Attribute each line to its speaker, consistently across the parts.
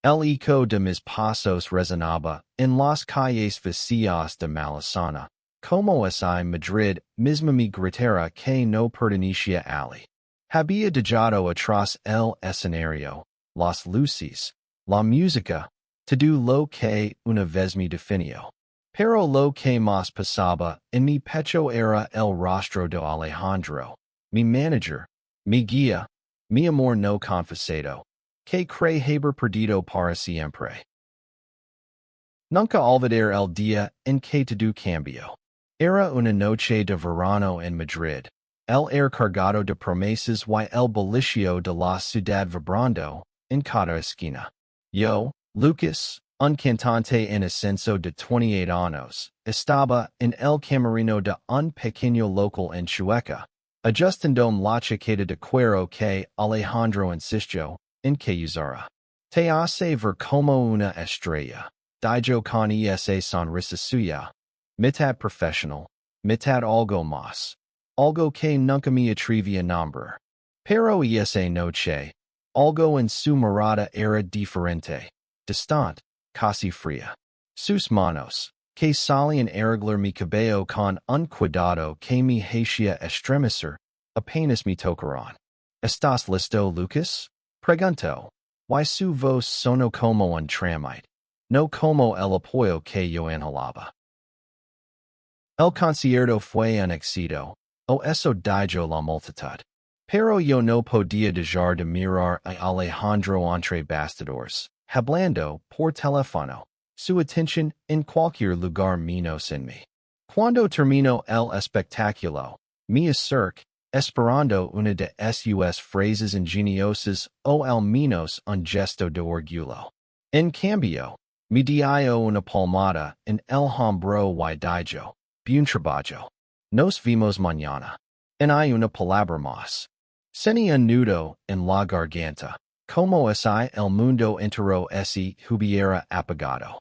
Speaker 1: El eco de mis pasos resonaba en las calles vacías de Malesana. Como es Madrid, misma mi gritera que no pertenecía allí. Había dejado atrás el escenario, las luces, la música, todo lo que una vez me definió. Pero lo que más pasaba en mi pecho era el rostro de Alejandro, mi manager, mi guía, mi amor no confesado, que cree haber perdido para siempre. Nunca olvidar el día en que todo cambió. Era una noche de verano en Madrid. El air cargado de promesas y el bullicio de la ciudad vibrando en cada esquina. Yo, Lucas, un cantante en ascenso de 28 años, estaba en el camerino de un pequeño local en Chueca, ajustando la chaqueta de cuero que Alejandro insistió en que usara. Te hace ver como una estrella. Dijo con esa sonrisa suya. Mitad profesional, mitad algo más. Algo que nunca me atreví a nombrar. Pero esa noche, algo en su mirada era diferente, distante, casi fría. Sus manos, que solían arreglar mi cabello con un cuidado que me hacía estremecer, apenas me tocaron. ¿Estás listo, Lucas? Preguntó. Y su voz sonó como un tramite, no como el apoyo que yo anhelaba. El concierto fue un éxito, o eso dijo la multitud. Pero yo no podía dejar de mirar a Alejandro entre bastidores, hablando por teléfono, su atención en cualquier lugar menos en mí. Cuando terminó el espectáculo, me acerqué, esperando una de sus frases ingeniosas o al menos un gesto de orgullo. En cambio, me dio una palmada en el hombro y dijo, bien trabajo. Nos vemos mañana. En hay una palabra más. Sentí un nudo en la garganta, como si el mundo entero se hubiera apagado.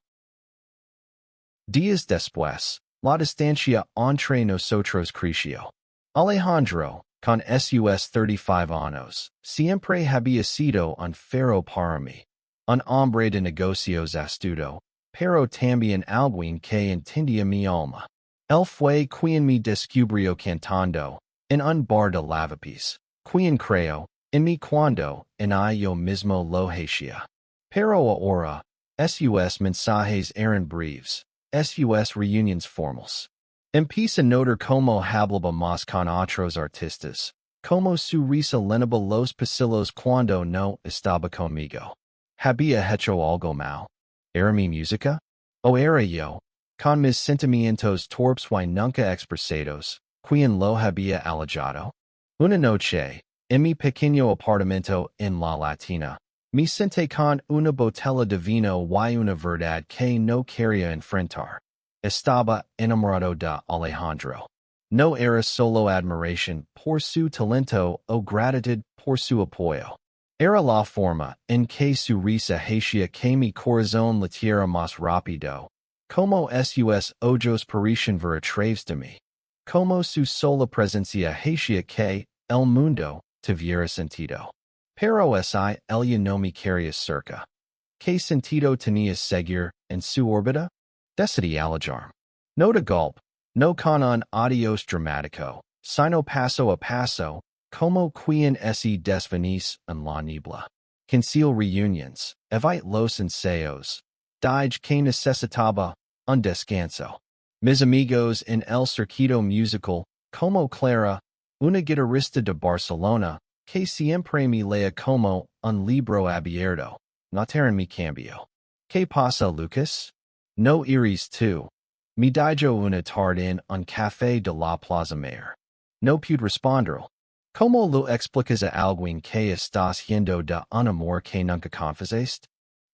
Speaker 1: Días después, la distancia entre nosotros creció. Alejandro, con sus 35 años, siempre había sido un faro para mí. Un hombre de negocios astuto, pero también alguien que entendía mi alma. Él fue quien me descubrió cantando en un bar de lavapiés, quien creyó en mí cuando en yo mismo lo hacía. Pero ahora, sus mensajes eran breves, sus reuniones formales. Empieza a notar como hablaba más con otros artistas, como su risa llenaba los pasillos cuando no estaba conmigo. ¿Había hecho algo mal? ¿Era mi música? ¿O era yo, con mis sentimientos torpes y nunca expresados, quien lo había alejado? Una noche, en mi pequeño apartamento en La Latina, me senté con una botella de vino y una verdad que no quería enfrentar. Estaba enamorado de Alejandro. No era solo admiración por su talento o gratitud por su apoyo. Era la forma en que su risa hacía que mi corazón latiera más rápido, como sus ojos parecían ver a través de mí, como su sola presencia hacía que el mundo tuviera sentido. Pero ella no me quería cerca. ¿Qué sentido tenía seguir en su órbita? Decidí alejarme. No de golpe, no con un adiós dramático, sino paso a paso, como quien se desvanece en la niebla. Conceal reuniones, evite los ensayos. Dije que necesitaba un descanso. Mis amigos en el circuito musical, como Clara, una guitarrista de Barcelona, que siempre me leía como un libro abierto, notaron mi cambio. ¿Qué pasa, Lucas? No iris tú. Me dijo una tarde en un café de la Plaza Mayor. No pude responder. ¿Cómo lo explicas a alguien que estás yendo de un amor que nunca confesaste?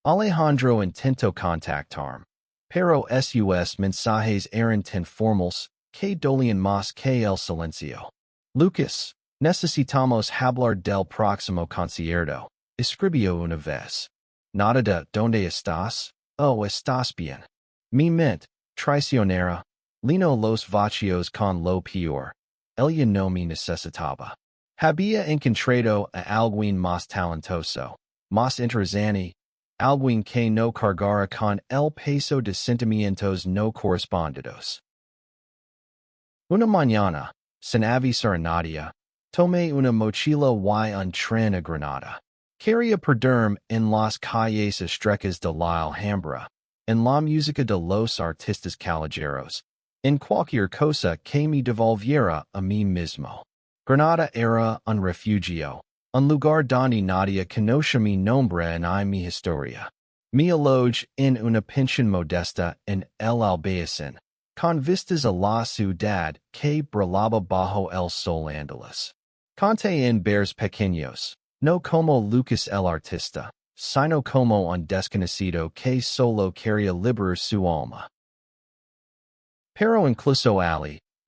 Speaker 1: Alejandro intentó contactarme, pero sus mensajes eran tan formales que dolían más que el silencio. Lucas, necesitamos hablar del próximo concierto, escribió una vez. Nada de ¿dónde estás? Oh, estás bien. Mi mente, traicionera, llenó los vacíos con lo peor. Ella no me necesitaba. Había encontrado a alguien más talentoso, más interesante, alguien que no cargara con el peso de sentimientos no correspondidos. Una mañana, sin avisar a nadie, tomé una mochila y un tren a Granada. Quería perderme en las calles estrechas de la Alhambra, en la música de los artistas callejeros, en cualquier cosa que me devolviera a mí mismo. Granada era un refugio, un lugar donde nadie conocía mi nombre ni mi historia. Me alojé en una pensión modesta en el Albayacín, con vistas a la ciudad que brillaba bajo el sol andaluz. Conté en bares pequeños, no como Lucas el artista, sino como un desconocido que solo quería liberar su alma. Pero incluso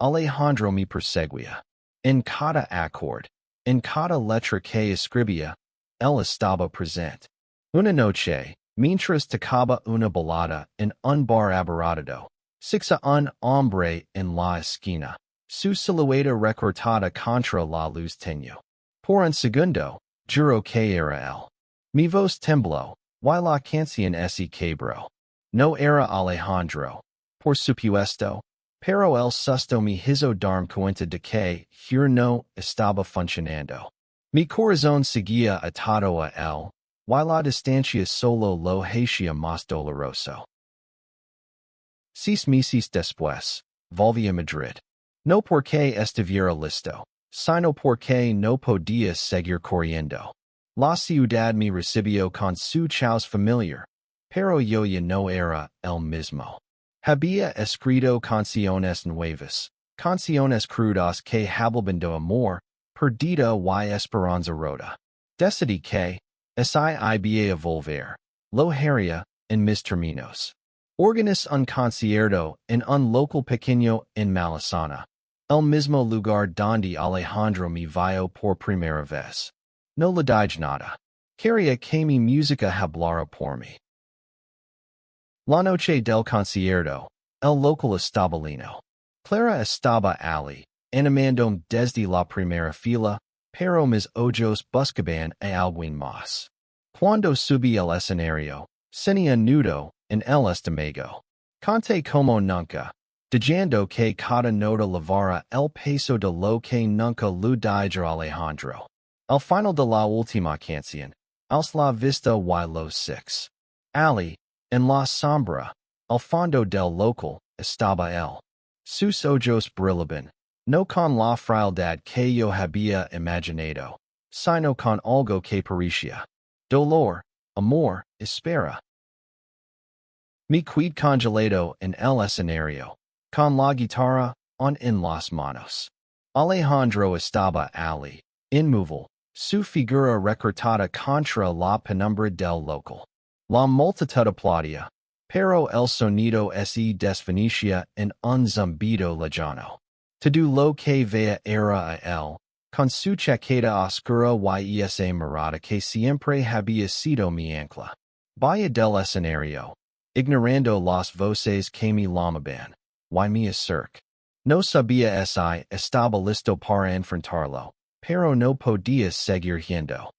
Speaker 1: Alejandro me perseguía. En cada acorde, en cada letra que escribía, él estaba presente. Una noche, mientras tocaba una balada en un bar abarrotado, sixa un hombre en la esquina, su silueta recortada contra la luz tenue. Por un segundo, juro que era él. Mi voz tembló, y la canción se quebró. No era Alejandro, por supuesto, pero el susto me hizo darme cuenta de que no estaba funcionando. Mi corazón seguía atado a él, y la distancia solo lo hacía más doloroso. 6 meses después, volví a Madrid. No porque estuviera listo, sino porque no podía seguir corriendo. La ciudad me recibió con su chaos familiar, pero yo ya no era el mismo. Había escrito canciones nuevas, canciones crudas que hablaban de amor, perdida y esperanza rota. Decidí que, si iba a volver, lo haría en mis términos. Organizé un concierto en un local pequeño en Malesana, el mismo lugar donde Alejandro me vio por primera vez. No le dije nada. Quería que mi música hablara por mí. La noche del concierto, el local estaba lleno. Clara estaba allí, animándome desde la primera fila, pero mis ojos buscaban a alguien más. Cuando subí al escenario, tenía nudo en el estómago. Canté como nunca, diciendo que cada nota llevara el peso de lo que nunca le dije a Alejandro. Al final de la última canción, alzó la vista y los six. Ali, en la sombra, al fondo del local, estaba él. Sus ojos brillaban, no con la frialdad que yo había imaginado, sino con algo que parecía dolor, amor, espera. Me quedé congelado en el escenario, con la guitarra aún en las manos. Alejandro estaba allí, inmóvil, su figura recortada contra la penumbra del local. La multitud aplaudía, pero el sonido se desvanecía en un zumbido lejano. Todo lo que veía era a él, con su chaqueta oscura y esa mirada que siempre había sido mi ancla. Vaya del escenario, ignorando las voces que me llamaban, y me acerqué. No sabía si estaba listo para enfrentarlo, pero no podía seguir yendo.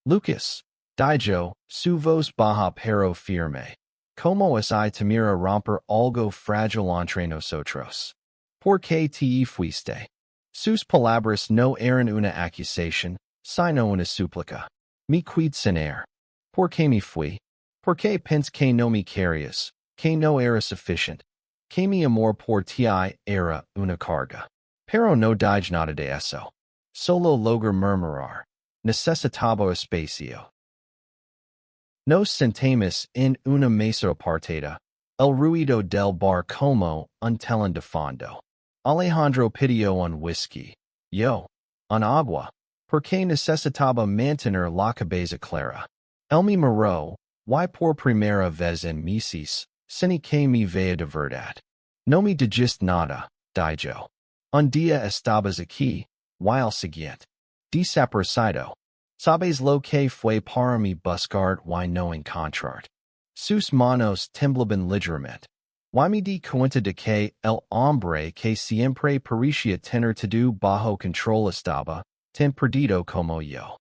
Speaker 1: Lucas, dijo, su voz baja pero firme. Como si temiera romper algo frágil entre nosotros. ¿Por qué te fuiste? Sus palabras no eran una acusación, sino una súplica. Me quedé sin aire. ¿Por qué me fui? Porque pensé que no me querías, que no era suficiente, que mi amor por ti era una carga. Pero no dije nada de eso. Solo logré murmurar. Necesitaba espacio. Nos sentamos en una mesa apartada. El ruido del bar como un telón de fondo. Alejandro pidió un whisky. Yo, un agua. Porque necesitaba mantener la cabeza clara. Él me miró, y por primera vez en meses, sin que me vea de verdad. No me dijiste nada, dijo. Un día estabas aquí, y al siguiente. Desaparecido. Sabes lo que fue para mí buscar y no encontrar. Sus manos temblaban ligeramente. Y me di cuenta de que el hombre que siempre parecía tener todo bajo control estaba tan perdido como yo.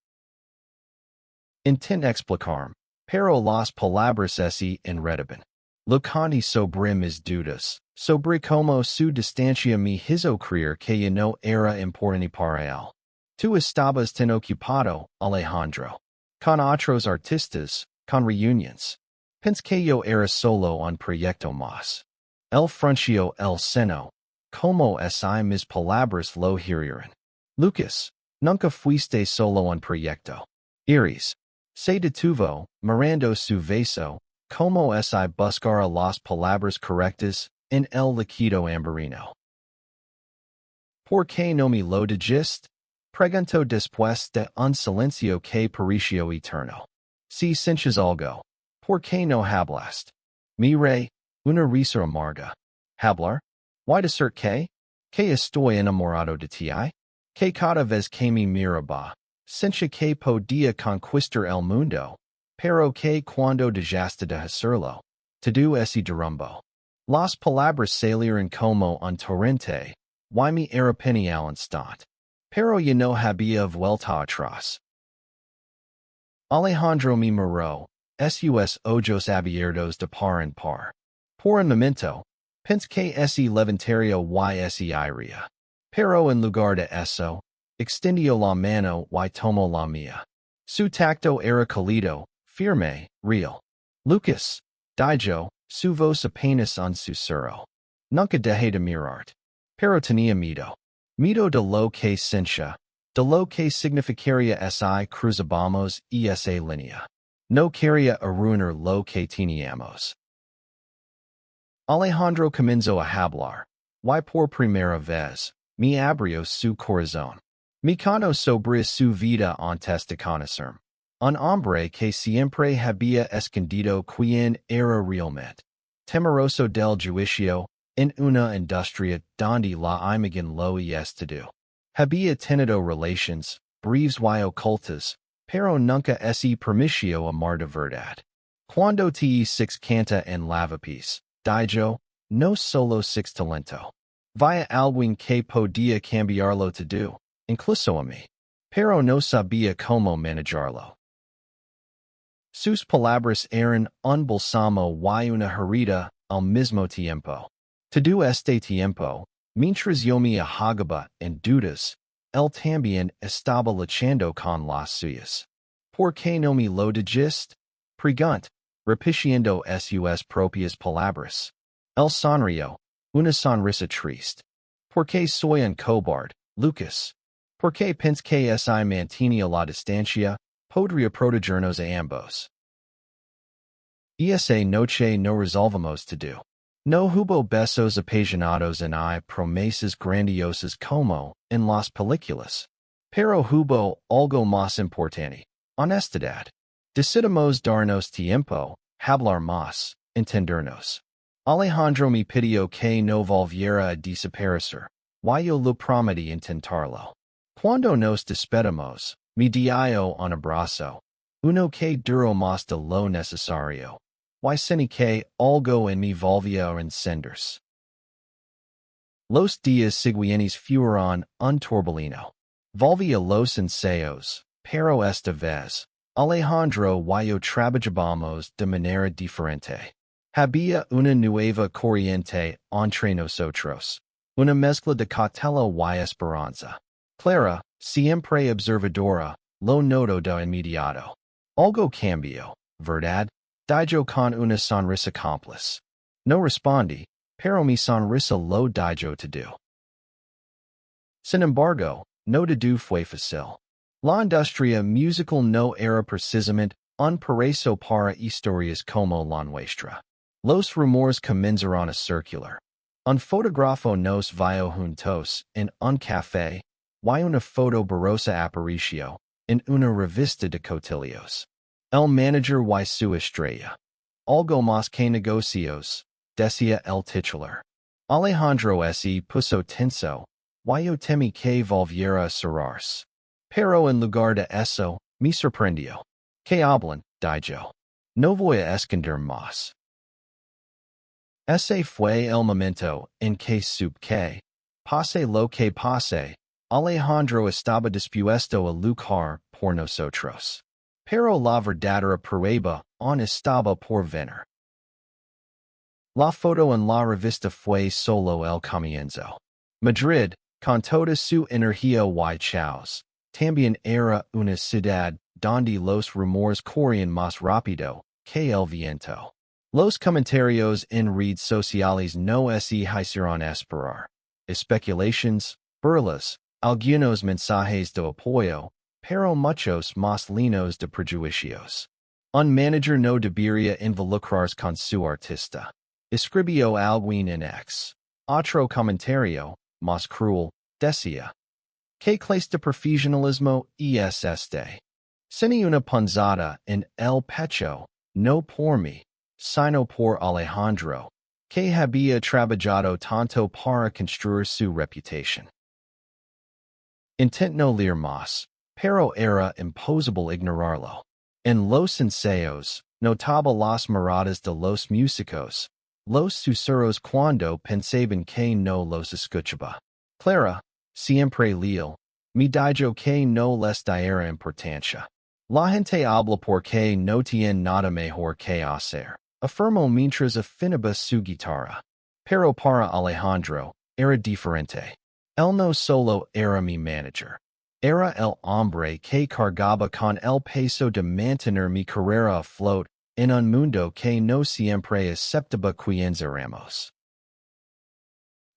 Speaker 1: Intento explicarme, pero las palabras ese enredaban. Lo canti sobre mis dudas, sobre como su distancia me hizo creer que ya no era importante para él. Tú estabas tan ocupado, Alejandro, con otros artistas, con reuniones. Pensé que yo era solo un proyecto más. El frunció el seno, como si mis palabras lo hirieran. Lucas, nunca fuiste solo un proyecto. Iris, se detuvo, mirando su vaso, como si buscara las palabras correctas, en el líquido ambarino. ¿Por qué no me lo dijiste? Preguntó después de un silencio que pareció eterno. Si sientes algo, ¿por qué no hablaste? Miré, una risa amarga. ¿Hablar? ¿Why decir que estoy enamorado de ti? Que cada vez que me miraba, sentía que podía conquistar el mundo, pero que cuando dejaste de hacerlo, todo ese derrumbo. Las palabras salieron como un torrente, y me arrepentí al instante. Pero ya no había vuelta atrás. Alejandro me miró, sus ojos abiertos de par en par. Por un momento, pensé que ese levantario y ese iría. Pero en lugar de eso, extendió la mano y tomó la mía. Su tacto era cálido, firme, real. Lucas, dijo, su voz apenas un susurro. Nunca dejé de mirarte. Pero tenía miedo. Miedo de lo que sentía, de lo que significaría si cruzamos esa línea. No quería arruinar lo que teníamos. Alejandro comenzó a hablar, y por primera vez, me abrió su corazón. Me contó sobre su vida antes de conocerme. Un hombre que siempre había escondido quién era realmente. Temeroso del juicio, en una industria donde la imagen lo es todo. Había tenido relations, breves y ocultas, pero nunca ese permiso amar de verdad. Cuando te six canta en lavapiés, dijo, no solo six talento. Via alguien que podía cambiarlo todo, incluso a mí. Pero no sabía cómo manejarlo. Sus palabras eran un balsamo y una herida al mismo tiempo. Todo este tiempo, mientras yo me ahogaba en dudas, él también estaba luchando con las suyas. ¿Por qué no me lo dijiste? Preguntó, repitiendo sus propias palabras. Él sonrió, una sonrisa triste. ¿Por qué soy un cobarde, Lucas? ¿Por qué pensé que si mantenía la distancia, podría protegernos a ambos? Esa noche no resolvamos todo. No hubo besos apasionados ni promesas grandiosas como en las películas. Pero hubo algo más importante, honestidad. Decidimos darnos tiempo, hablar más, entendernos. Alejandro me pidió que no volviera a desaparecer, y yo lo prometí intentarlo. Cuando nos despedimos, me dio un abrazo, uno que duró más de lo necesario. Y sentí que algo en mi volvía a encenders. Los días siguientes fueron un torbellino. Volví a los ensayos, pero esta vez, Alejandro y yo trabajábamos de manera diferente. Había una nueva corriente entre nosotros, una mezcla de cautela y esperanza. Clara, siempre observadora, lo notó de inmediato. Algo cambió, ¿verdad? Dijo con una sonrisa cómplice. No respondí, pero mi sonrisa lo dijo todo. Sin embargo, no todo fue fácil. La industria musical no era precisamente un paraíso para historias como la nuestra. Los rumores comenzaron a circular. Un fotógrafo nos vio juntos en un café, y una foto borrosa apareció en una revista de cotilleos. El mánager y su estrella. Algo más que negocios, decía el titular. Alejandro se puso tenso, y yo temí que volviera a cerrarse. Pero en lugar de eso, me sorprendió. Que hablan, dijo. No voy a esconder más. Ese fue el momento en que supe que, pase lo que pase, Alejandro estaba dispuesto a luchar por nosotros. pero la verdadera prueba aún estaba por venir. La foto en la revista fue solo el comienzo. Madrid, con toda su energía y chaos, también era una ciudad donde los rumores corrían más rápido que el viento. Los comentarios en redes sociales no se hicieron esperar. Especulations, burlas, algunos mensajes de apoyo, pero muchos más llenos de prejuicios. Un mánager no debería involucrarse con su artista. Escribió alguien en X. Otro comentario, más cruel, decía: ¿Qué clase de profesionalismo es este? Seni una punzada en el pecho, no por mí, sino por Alejandro, que había trabajado tanto para construir su reputación. Intentó leer más, pero era imposible ignorarlo. En los ensayos, notaba las miradas de los músicos, los susurros cuando pensaban que no los escuchaba. Clara, siempre leal, me dijo que no les diera importancia. La gente habla porque no tiene nada mejor que hacer, afirmó mientras afinaba su guitarra. Pero para Alejandro, era diferente. Él no solo era mi manager. Era el hombre que cargaba con el peso de mantener mi carrera a flote en un mundo que no siempre aceptaba quienes éramos.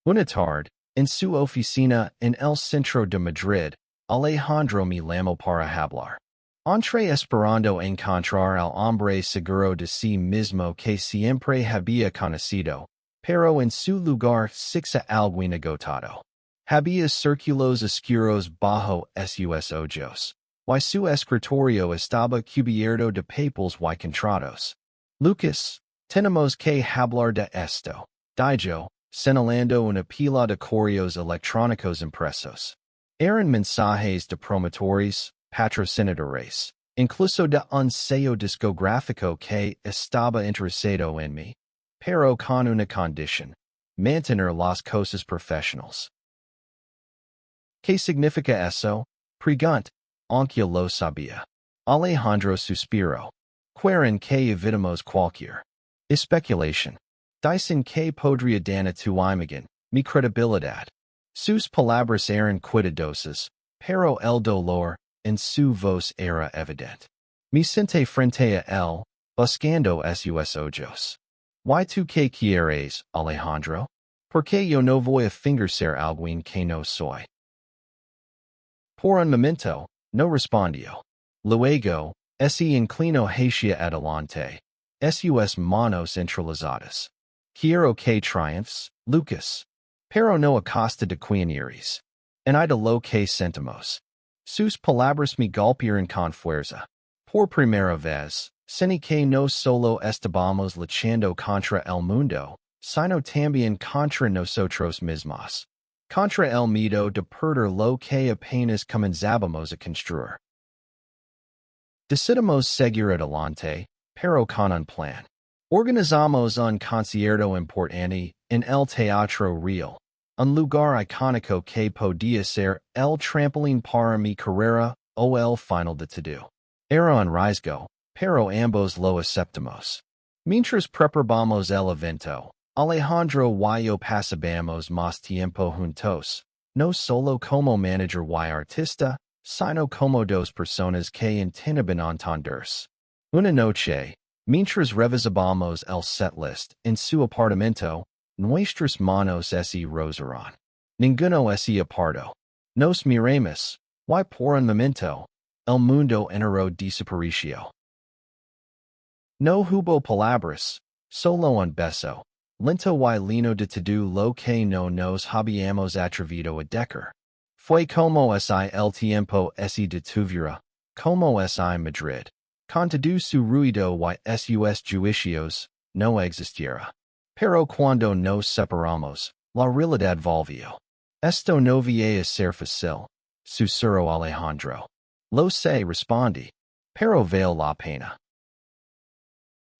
Speaker 1: Una tarde, en su oficina en el centro de Madrid, Alejandro me llamó para hablar. Entré esperando encontrar al hombre seguro de sí mismo que siempre había conocido, pero en su lugar sixa alguien agotado. Había círculos oscuros bajo sus ojos, y su escritorio estaba cubierto de papeles y contratos. Lucas, tenemos que hablar de esto, dijo, señalando una pila de correos electrónicos impresos. Eran mensajes de promotores, patrocinadores, incluso de un sello discográfico que estaba interesado en mí, pero con una condición: mantener las cosas profesionales. ¿Qué significa eso? Pregunt, aunque lo sabía. Alejandro suspiró. Quieren que evitemos cualquier especulación. Dicen que podría dañar tu imagen, mi credibilidad. Sus palabras eran cuidadosas, pero el dolor en su voz era evidente. Me senté frente a él, buscando sus ojos. ¿Y tú qué quieres, Alejandro? Porque yo no voy a fingir alguien que no soy. Por un momento, no respondió. Luego, se inclinó hacia adelante. Sus manos entrelazadas. Quiero que triunfes, Lucas. Pero no a costa de quien eres. En de lo que sentimos. Sus palabras me golpearon con fuerza. Por primera vez, sentí que no solo estábamos luchando contra el mundo, sino también contra nosotros mismos. Contra el miedo de perder lo que apenas comenzábamos a construir. Decidimos seguir adelante, pero con un plan. Organizamos un concierto importante en el Teatro Real, un lugar icónico que podía ser el trampolín para mi carrera o el final de todo. Era un riesgo, pero ambos lo aceptamos. Mientras preparábamos el evento, Alejandro y yo pasábamos más tiempo juntos, no solo como manager y artista, sino como dos personas que intentaban entenderse. Una noche, mientras revisábamos el setlist en su apartamento, nuestras manos se rozaron. Ninguno se apartó. Nos miramos, y por un momento, el mundo entero desapareció. No hubo palabras, solo un beso, lento y lino de todo lo que no nos habíamos atrevido a decir. Fue como si el tiempo se detuviera, como si Madrid, con todo su ruido y sus juicios, no existiera. Pero cuando nos separamos, la realidad volvió. Esto no va a ser fácil, susurró Alejandro. Lo sé, respondí, pero vale la pena.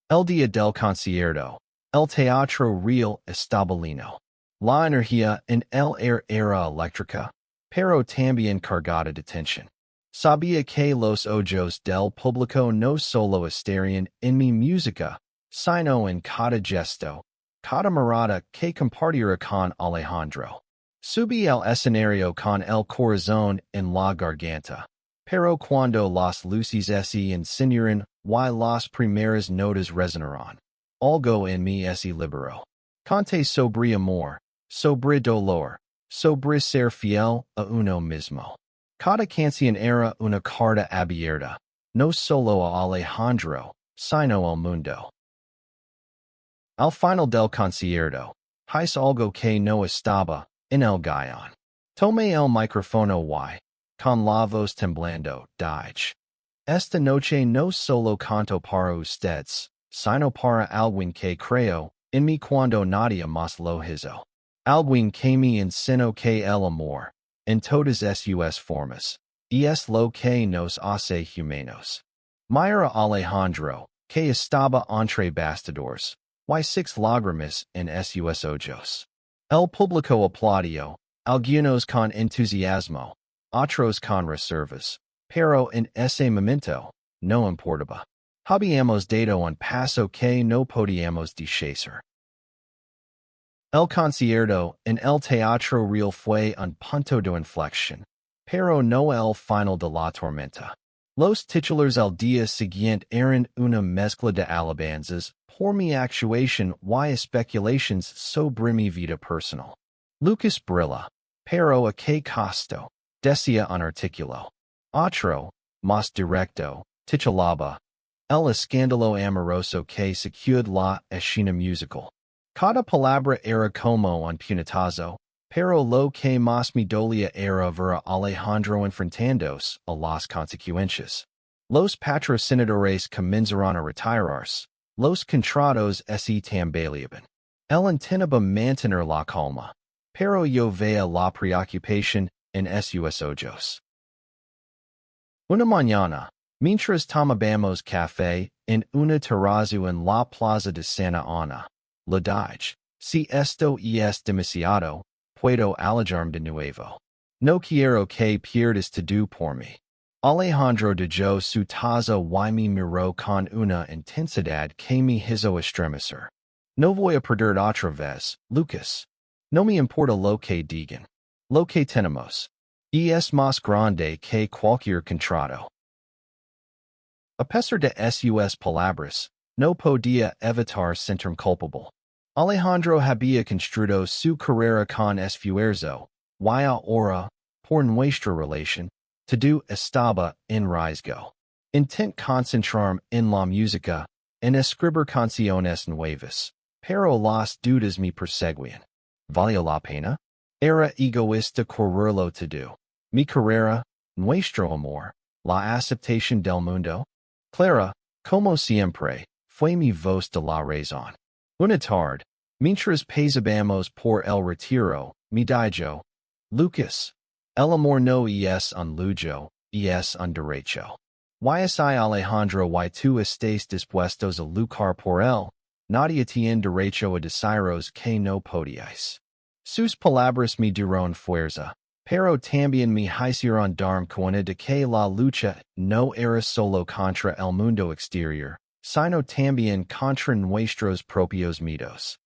Speaker 1: El día del concierto, el Teatro Real estaba lleno. La energía en el aire era eléctrica, pero también cargada de tensión. Sabía que los ojos del público no solo estarían en mi música, sino en cada gesto, cada mirada que compartiera con Alejandro. Subí al escenario con el corazón en la garganta. Pero cuando las luces se encendieron y las primeras notas resonaron, algo en mí se liberó. Canté sobre amor, sobre dolor, sobre ser fiel a uno mismo. Cada canción era una carta abierta, no solo a Alejandro, sino al mundo. Al final del concierto, hice algo que no estaba en el guión. Tomé el micrófono y, con la voz temblando, dije: Esta noche no solo canto para ustedes, sino para alguien que creo en mí cuando nadie más lo hizo. Alguien que me enseñó que el amor, en todas sus formas, es lo que nos hace humanos. Mira Alejandro, que estaba entre bastidores, y six lágrimas en sus ojos. El público aplaudió, algunos con entusiasmo, otros con reservas, pero en ese momento, no importaba. Habíamos dado un paso que no podíamos deshacer. El concierto en el Teatro Real fue un punto de inflexión, pero no el final de la tormenta. Los titulares al día siguiente eran una mezcla de alabanzas por mi actuación y especulaciones sobre mi vida personal. Lucas brilla, pero a qué costo, decía un artículo. Otro, más directo, titulaba El escándalo amoroso que sacudió la escena musical. Cada palabra era como un puñetazo, pero lo que más me dolía era ver a Alejandro enfrentándose a las consecuencias. Los patrocinadores comenzaron a retirarse, los contratos se tambaleaban. Él intentaba mantener la calma, pero yo veía la preocupación en sus ojos. Una mañana, mientras tomábamos café en una terraza en la plaza de Santa Ana, le dije: Si esto es demasiado, puedo alejarme de nuevo. No quiero que pierdas todo por mí. Alejandro dejó su taza y me miró con una intensidad que me hizo estremecer. No voy a perder otra vez, Lucas. No me importa lo que digan. Lo que tenemos es más grande que cualquier contrato. A pesar de sus palabras, no podía evitar sentirme culpable. Alejandro había construido su carrera con esfuerzo, y ahora, por nuestra relación, todo estaba en riesgo. Intent concentrarme en la música, en escribir canciones nuevas, pero las dudas me perseguían. ¿Valió la pena? Era egoísta correrlo todo. Mi carrera, nuestro amor, la aceptación del mundo. Clara, como siempre, fue mi voz de la razón. Una tarde, mientras pasábamos por el retiro, me dijo: Lucas, el amor no es un lujo, es un derecho. Y si Alejandro y tú estáis dispuestos a luchar por él, nadie tiene derecho a deciros que no podíais. Sus palabras me dieron fuerza, pero también me hicieron darme cuenta de que la lucha no era solo contra el mundo exterior, sino también contra nuestros propios miedos.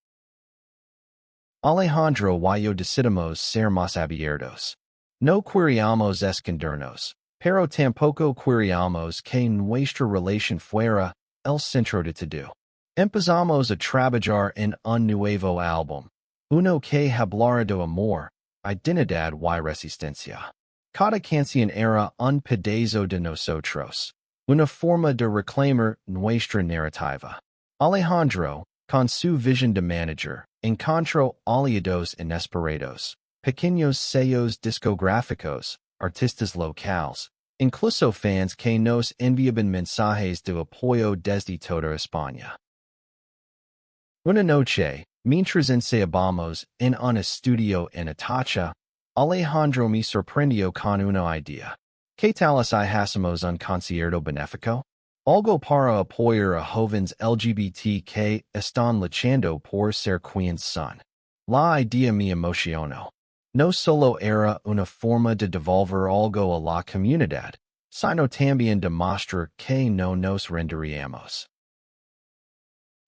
Speaker 1: Alejandro y yo decidimos ser más abiertos. No queríamos escondernos, pero tampoco queríamos que nuestra relación fuera el centro de todo. Empezamos a trabajar en un nuevo álbum, uno que hablara de amor, identidad y resistencia. Cada canción era un pedazo de nosotros, una forma de reclamar nuestra narrativa. Alejandro, con su visión de mánager, encontró aliados inesperados, pequeños sellos discográficos, artistas locales, incluso fans que nos enviaban mensajes de apoyo desde toda España. Una noche, mientras ensayábamos en un estudio en Atocha, Alejandro me sorprendió con una idea. ¿Qué tal si hacemos un concierto benéfico? Algo para apoyar a jóvenes LGBT que están luchando por ser quienes son. La idea me emocionó. No solo era una forma de devolver algo a la comunidad, sino también demostrar que no nos renderíamos.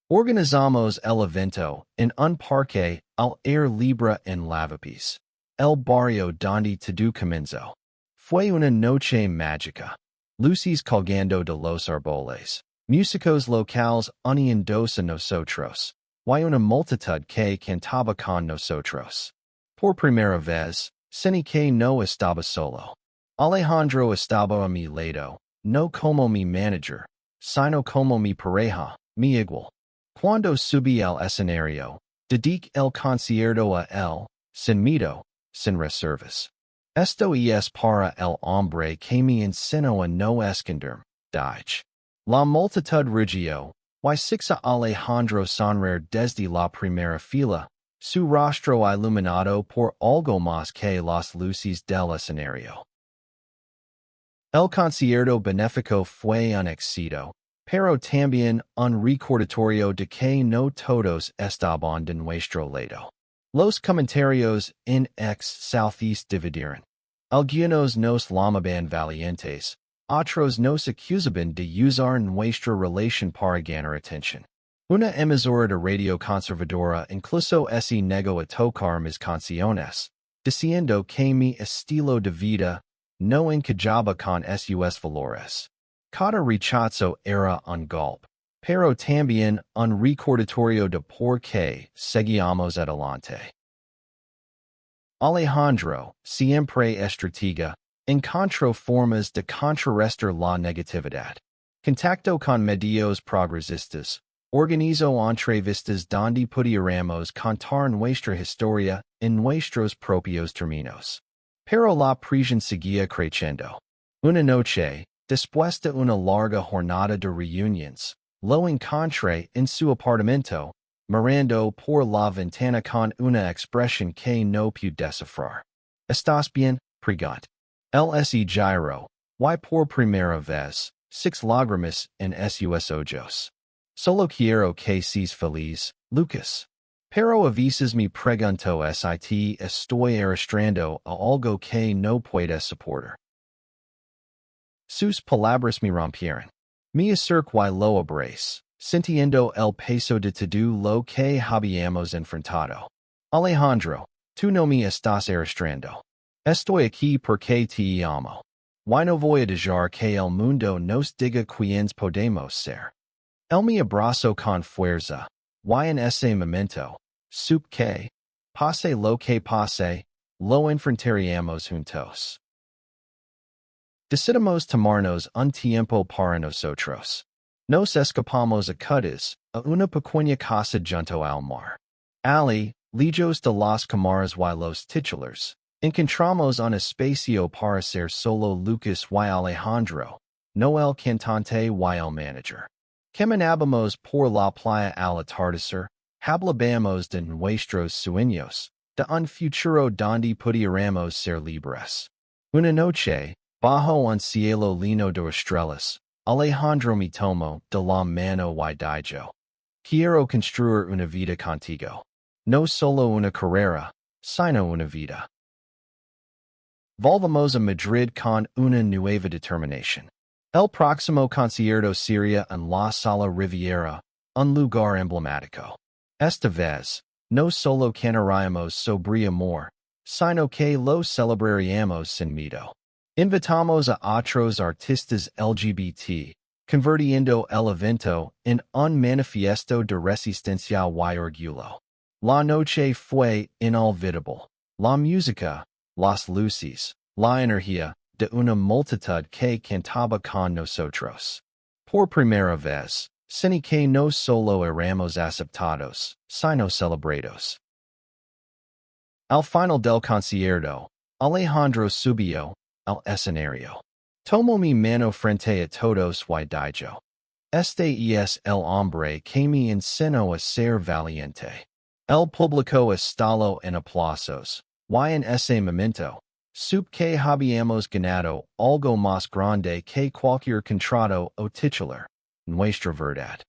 Speaker 1: Organizamos el evento en un parque al aire libre en Lavapiés, el barrio donde todo comenzó. Fue una noche mágica. Luces colgando de los árboles. Músicos locales uniéndose a nosotros. Y una multitud que cantaba con nosotros. Por primera vez, sentí que no estaba solo. Alejandro estaba a mi lado, no como mi manager, sino como mi pareja, mi igual. Cuando subí al escenario, dediqué el concierto a él, sin miedo, sin reservas. Esto es para el hombre que me enseñó a no esconderme. Dije. La multitud rugió, y sixa Alejandro sonreír desde la primera fila, su rostro iluminado por algo más que las luces del escenario. El concierto benéfico fue un éxito, pero también un recordatorio de que no todos estaban de nuestro lado. Los comentarios en ex Southeast dividieron. Algunos nos llamaban valientes, otros nos acusaban de usar nuestra relación para ganar atención. Una emisora de radio conservadora incluso se negó a tocar mis canciones, diciendo que mi estilo de vida no encajaba con sus valores. Cada rechazo era un golpe, pero también un recordatorio de por qué seguíamos adelante. Alejandro, siempre estratega, encontró formas de contrarrestar la negatividad. Contacto con medios progresistas, organizó entrevistas donde pudiéramos contar nuestra historia en nuestros propios términos. Pero la presión seguía creciendo. Una noche, después de una larga jornada de reuniones, lo encontré en su apartamento, mirando por la ventana con una expresión que no pude descifrar. ¿Estás bien? Pregunté. Él se giró, y por primera vez, 6 lágrimas en sus ojos. Solo quiero que seas feliz, Lucas. Pero a veces me pregunto si te estoy arrastrando a algo que no puedes soportar. Sus palabras me rompieron. Me acerqué y lo abracé, sintiendo el peso de todo lo que habíamos enfrentado. Alejandro, tú no me estás arrastrando. Estoy aquí porque te amo. Y no voy a dejar que el mundo nos diga quiénes podemos ser. Él me abrazó con fuerza, y en ese momento, supe que, pase lo que pase, lo enfrentaríamos juntos. Decidimos tomarnos un tiempo para nosotros. Nos escapamos a Cutas, a una pequeña casa junto al mar. Ali, lejos de las cámaras y los titulares, encontramos un espacio para ser solo Lucas y Alejandro, no el cantante y el manager. Caminábamos por la playa al atardecer, hablábamos de nuestros sueños, de un futuro donde pudiéramos ser libres. Una noche, bajo un cielo lleno de estrellas, Alejandro me tomó de la mano y dijo: Quiero construir una vida contigo. No solo una carrera, sino una vida. Volvamos a Madrid con una nueva determinación. El próximo concierto sería en la Sala Riviera, un lugar emblemático. Esta vez, no solo cantaríamos sobre amor, sino que lo celebraríamos sin miedo. Invitamos a otros artistas LGBT, convirtiendo el evento en un manifiesto de resistencia y orgullo. La noche fue inolvidable. La música, las luces, la energía de una multitud que cantaba con nosotros. Por primera vez, sentí que no solo éramos aceptados, sino celebrados. Al final del concierto, Alejandro subió al escenario. Tomó mi mano frente a todos y dijo: Este es el hombre que me enseñó a ser valiente. El público estalló en aplausos, y en ese momento, supe que habíamos ganado algo más grande que cualquier contrato o titular, nuestra verdad.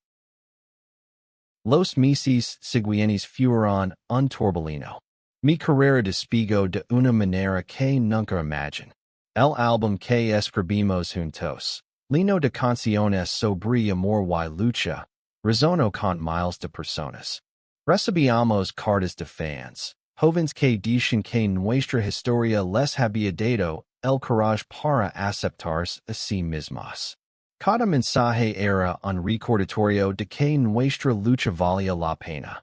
Speaker 1: Los meses siguientes fueron un torbellino. Mi carrera despegó de una manera que nunca imaginé. El álbum que escribimos juntos. Lino de canciones sobre amor y lucha. Rezono con miles de personas. Recibíamos cartas de fans. Jóvenes que dicen que nuestra historia les había dado el courage para aceptarse a sí mismos. Cada mensaje era un recordatorio de que nuestra lucha valía la pena.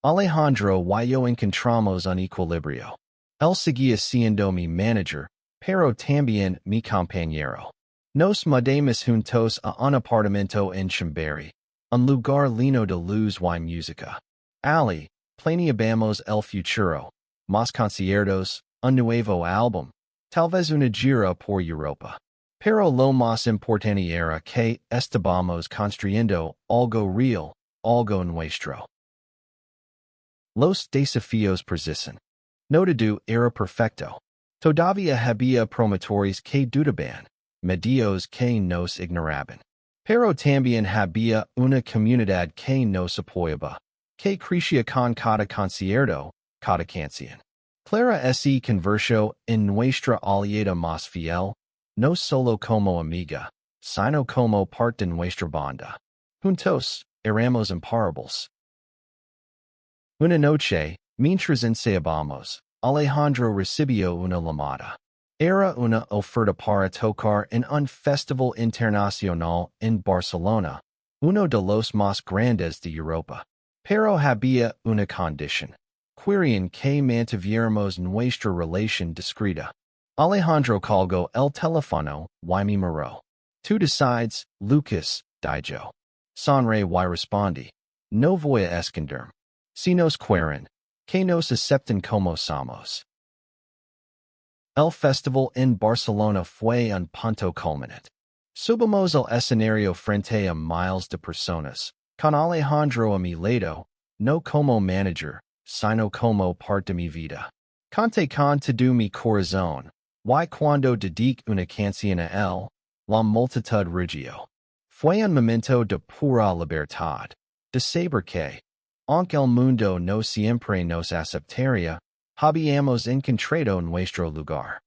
Speaker 1: Alejandro y yo encontramos un equilibrio. Él seguía siendo mi mánager, pero también mi compañero. Nos mudamos juntos a un apartamento en Chambéry, un lugar lleno de luz y música. Ali, planeábamos el futuro, más conciertos, un nuevo álbum, tal vez una gira por Europa. Pero lo más importante era que estábamos construyendo algo real, algo nuestro. Los desafíos persisten. No todo era perfecto. Todavía había promotores que dudaban, medios que nos ignoraban. Pero también había una comunidad que nos apoyaba, que crecía con cada concierto, cada canción. Clara se convirtió en nuestra aliada más fiel, no solo como amiga, sino como parte de nuestra banda. Juntos, éramos imparables. Una noche, mientras ensayábamos, Alejandro recibió una llamada. Era una oferta para tocar en un festival internacional en Barcelona, uno de los más grandes de Europa. Pero había una condición. Querían que mantuviéramos nuestra relación discreta. Alejandro colgó el teléfono y me miró. Tú decides, Lucas, dijo. Sonreí y respondí. No voy a esconderme. Si nos quieren, que nos acepten como somos. El festival en Barcelona fue un punto culminante. Subimos al escenario frente a miles de personas, con Alejandro a mi lado, no como manager, sino como parte de mi vida. Conté con todo mi corazón, y cuando dediqué una canción a él, la multitud rugió. Fue un momento de pura libertad, de saber que, aunque el mundo no siempre nos aceptaría, habíamos encontrado nuestro lugar.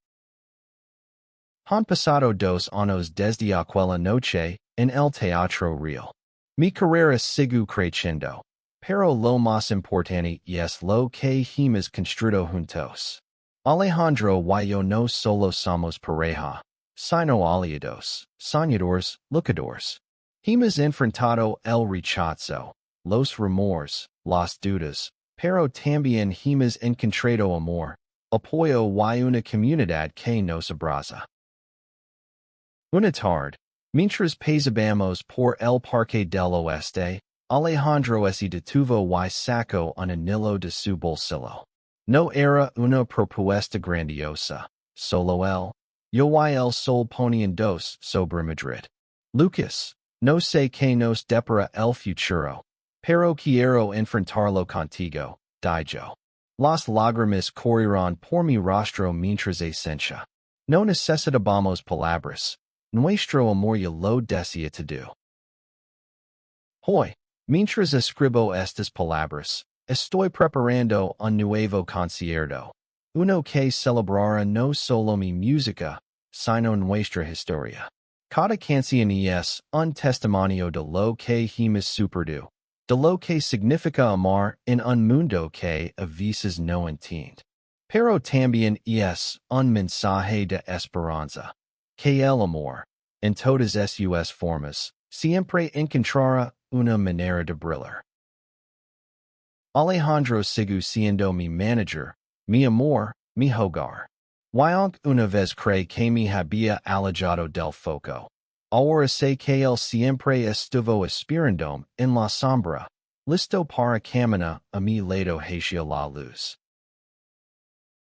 Speaker 1: Han pasado 2 años desde aquella noche en el teatro real. Mi carrera sigue creciendo, pero lo más importante es lo que hemos construido juntos. Alejandro y yo no solo somos pareja, sino aliados, soñadores, luchadores. Hemos enfrentado el rechazo, los rumores, las dudas, pero también hemos encontrado amor, apoyo y una comunidad que nos abraza. Una tarde, mientras paseábamos por el Parque del Oeste, Alejandro se detuvo y sacó un anillo de su bolsillo. No era una propuesta grandiosa, solo él, yo y él sol ponían dos sobre Madrid. Lucas, no sé qué nos depara el futuro, pero quiero enfrentarlo contigo, dijo. Las lágrimas corrieron por mi rostro mientras esencia. No necesitábamos palabras. Nuestro amor ya lo decía todo. Hoy, mientras escribo estas palabras, estoy preparando un nuevo concierto, uno que celebrará no solo mi música, sino nuestra historia. Cada canción es un testimonio de lo que hemos superado, de lo que significa amar en un mundo que a veces no entiende. Pero también es un mensaje de esperanza, que el amor, en todas sus formas, siempre encontrará una manera de brillar. Alejandro sigue siendo mi manager, mi amor, mi hogar. Y aunque una vez creí que me había alejado del foco, ahora sé que él siempre estuvo esperándome en la sombra, listo para caminar a mi lado hacia la luz.